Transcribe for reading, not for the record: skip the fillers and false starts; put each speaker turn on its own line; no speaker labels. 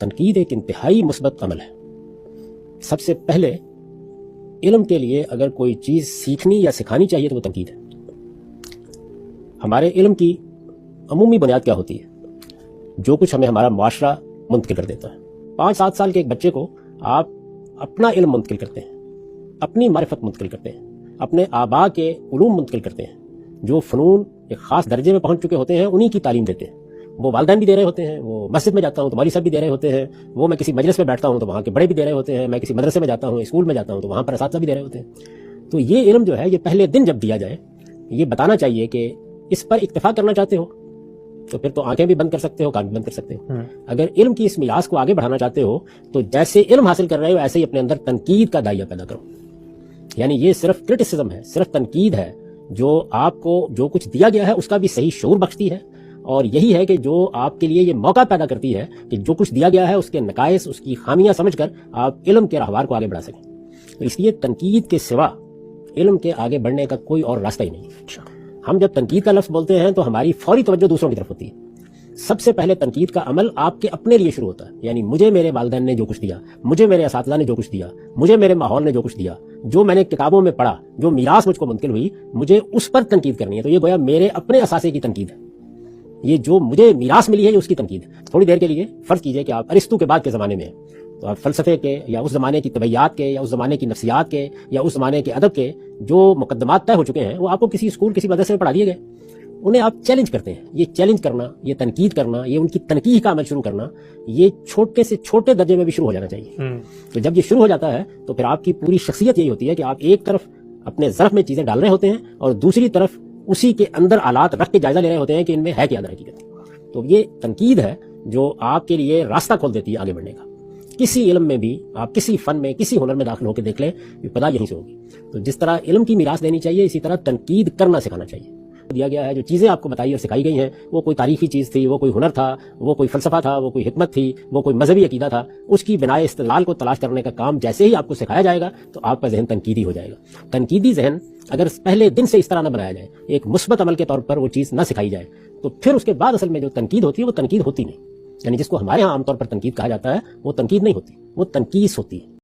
تنقید ایک انتہائی مثبت عمل ہے۔ سب سے پہلے علم کے لیے اگر کوئی چیز سیکھنی یا سکھانی چاہیے تو وہ تنقید ہے۔ ہمارے علم کی عمومی بنیاد کیا ہوتی ہے؟ جو کچھ ہمیں ہمارا معاشرہ منتقل کر دیتا ہے۔ 5-7 سال کے ایک بچے کو آپ اپنا علم منتقل کرتے ہیں، اپنی معرفت منتقل کرتے ہیں، اپنے آباء کے علوم منتقل کرتے ہیں، جو فنون ایک خاص درجے میں پہنچ چکے ہوتے ہیں انہی کی تعلیم دیتے ہیں۔ وہ والدین بھی دے رہے ہوتے ہیں، وہ مسجد میں جاتا ہوں تو مولوی صاحب بھی دے رہے ہوتے ہیں، وہ میں کسی مجلس میں بیٹھتا ہوں تو وہاں کے بڑے بھی دے رہے ہوتے ہیں، میں کسی مدرسے میں جاتا ہوں، اسکول میں جاتا ہوں تو وہاں پر اساتذہ بھی دے رہے ہوتے ہیں۔ تو یہ علم جو ہے یہ پہلے دن جب دیا جائے، یہ بتانا چاہیے کہ اس پر اکتفا کرنا چاہتے ہو تو پھر تو آنکھیں بھی بند کر سکتے ہو، کان بھی بند کر سکتے ہو۔ اگر علم کی اس میراث کو آگے بڑھانا چاہتے ہو تو جیسے علم حاصل کر رہے ہو ایسے ہی اپنے اندر تنقید کا دائیا پیدا کرو۔ یعنی یہ صرف کرٹیسزم ہے، صرف تنقید ہے جو آپ کو جو کچھ دیا گیا ہے اس کا بھی صحیح شعور بخشتی ہے، اور یہی ہے کہ جو آپ کے لیے یہ موقع پیدا کرتی ہے کہ جو کچھ دیا گیا ہے اس کے نقائص، اس کی خامیاں سمجھ کر آپ علم کے راہوار کو آگے بڑھا سکیں۔ تو اس لیے تنقید کے سوا علم کے آگے بڑھنے کا کوئی اور راستہ ہی نہیں۔ ہم جب تنقید کا لفظ بولتے ہیں تو ہماری فوری توجہ دوسروں کی طرف ہوتی ہے۔ سب سے پہلے تنقید کا عمل آپ کے اپنے لیے شروع ہوتا ہے، یعنی مجھے میرے والدین نے جو کچھ دیا، مجھے میرے اساتذہ نے جو کچھ دیا، مجھے میرے ماحول نے جو کچھ دیا، جو میں نے کتابوں میں پڑھا، جو میراث مجھ کو منتقل ہوئی، مجھے اس پر تنقید کرنی ہے۔ تو یہ گویا میرے اپنے اثاثے کی تنقید ہے، یہ جو مجھے میراث ملی ہے یہ اس کی تنقید ہے۔ تھوڑی دیر کے لیے فرض کیجئے کہ آپ ارسطو کے بعد کے زمانے میں ہیں، تو آپ فلسفے کے یا اس زمانے کی طبیعیات کے یا اس زمانے کی نفسیات کے یا اس زمانے کے ادب کے جو مقدمات طے ہو چکے ہیں وہ آپ کو کسی اسکول کسی مدرسے میں پڑھا دیے گئے، انہیں آپ چیلنج کرتے ہیں۔ یہ چیلنج کرنا، یہ تنقید کرنا، یہ ان کی تنقیح کا عمل شروع کرنا، یہ چھوٹے سے چھوٹے درجے میں بھی شروع ہو جانا چاہیے۔ تو جب یہ شروع ہو جاتا ہے تو پھر آپ کی پوری شخصیت یہی ہوتی ہے کہ آپ ایک طرف اپنے ظرف میں چیزیں ڈال رہے ہوتے ہیں اور دوسری طرف اسی کے اندر آلات رکھ کے جائزہ لے رہے ہوتے ہیں کہ ان میں ہے کیا در حقیقت۔ تو یہ تنقید ہے جو آپ کے لیے راستہ کھول دیتی ہے آگے بڑھنے کا۔ کسی علم میں بھی آپ کسی فن میں کسی ہنر میں داخل ہو کے دیکھ لیں، ابتدا یہیں سے ہوگی۔ تو جس طرح علم کی میراث دینی چاہیے اسی طرح تنقید کرنا سکھانا چاہیے۔ دیا گیا ہے جو چیزیں آپ کو بتائی اور سکھائی گئی ہیں وہ کوئی تاریخی چیز تھی، وہ کوئی ہنر تھا، وہ کوئی فلسفہ تھا، وہ کوئی حکمت تھی، وہ کوئی مذہبی عقیدہ تھا، اس کی بنائے استدلال کو تلاش کرنے کا کام جیسے ہی آپ کو سکھایا جائے گا تو آپ کا ذہن تنقیدی ہو جائے گا۔ تنقیدی ذہن اگر پہلے دن سے اس طرح نہ بنایا جائے، ایک مثبت عمل کے طور پر وہ چیز نہ سکھائی جائے، تو پھر اس کے بعد اصل میں جو تنقید ہوتی ہے وہ تنقید ہوتی نہیں۔ یعنی جس کو ہمارے ہاں عام طور پر تنقید کہا جاتا ہے وہ تنقید نہیں ہوتی، وہ تنقیص ہوتی ہے۔